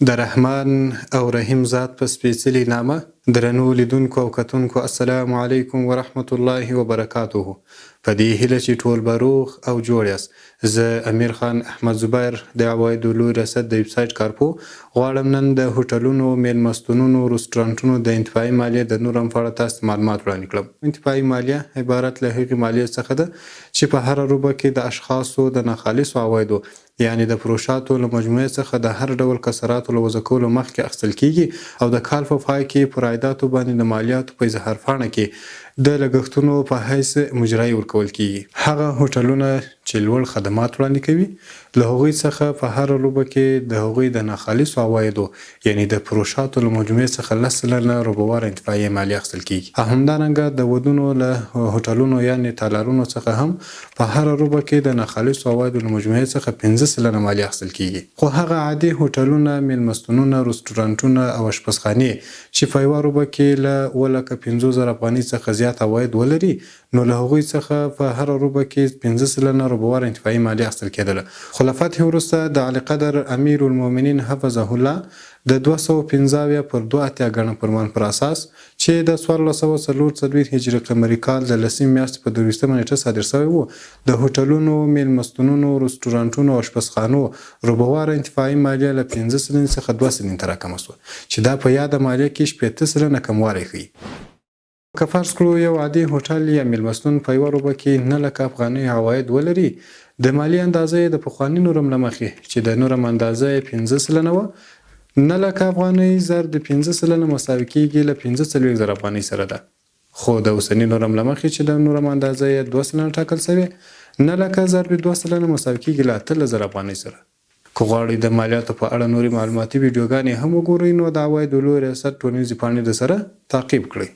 د رحمان او رحیم ذات په سپېڅلي نامه درنو لیدونکو او کتونکو السلام علیکم ورحمت الله وبرکاته. په دې هیله چې ټول به روغ او جوړ یاست. زه امیر خان احمد زبیر د عوایدو لوی رصد د ویبسایټ کارپو غواړم نن د هوټلونو، مېلمستونونو، رسټورانټونو د انتفاعي مالیې د نورم په اړه تاسو معلومات وړاندې کړم. انتفاعي مالیه عبارت له هغې مالیې څخه ده چې په هر روبه کې د اشخاصو د ناخالصو عوایدو یعنی د فروشاتو له مجموعې څخه د هر ډول کسراتو له وضع کولو مخکي اخیستل کیږي او د کال په پای کې پر عایداتو باندې د مالیاتو په اظهارپاڼه کې د لګښتونو په حیث مجرايي ورکول کیږي. هغه هوټلونه چې لوړ خدمات وړاندې کوي له هغوی څخه په هر روبه کې د هغوی د ناخالصو عوایدو یعنی د فروشاتو له مجموعې څخه 10 سلنه ربعه انتفاعي مالیه اخیستل کیږي. همدارنګه د ودونو له هوټلونو یعنی تالارونو څخه هم په هر روبه کې د ناخالصو عوایدو له مجموعې څخه 15 سلنه مالیه اخیستل کیږي. خو هغه عادي هوټلونه، مېلمستونونه، رسټورانټونه او اشخاصو چې په یوه روبه کې له 2,50,000 افغانۍ څخه زیات عواید ولري نو له هغوی څخه په هر روبه کې 15 سلنه ربعه انتفاعي مالیه اخیستل کېدله. خو له فتحې وروسته د اعلی قدر امیر المؤمنین حفظه الله د 215 پر 2 ګڼه فرمان پر اساس چې د 1444 هجري قمري کال د 10 میاشتې په 22 نیټه صادر شوی و د هوټلونو، مېلمستونونو، رسټورانټونو او اشخاصو ربعه انتفاعي مالیه له 15 سلنې څخه 2 سلنې ته راکمه شوه چې دا په یاده مالیه کې 80 سلنه کموالی ښیي. که فرض کړو یو عادي هوټل یا مېلمستون په یوه روبه کې 9 لکه افغانۍ عواید ولري د مالیې اندازه یې د پخواني نورم له مخې چې د نورم اندازه یې 15 سلنه وه 9 لکه افغانۍ ضرب د 15 سلنه مساوي کیږي له 45,000 افغانۍ سره ده. خو د اوسني نورم له مخې چې د نورم اندازه یې 2 سلنه ټاکل شوې 9 لکه ضرب 2 سلنه مساوي کیږي له 18,000 افغانۍ سره. که غواړئ د مالیاتو په اړه نورې معلوماتي ویډیوګانې هم وګورئ نو د عوایدو لوی رصد ټولنیزې پاڼې د سره تعقیب کړئ.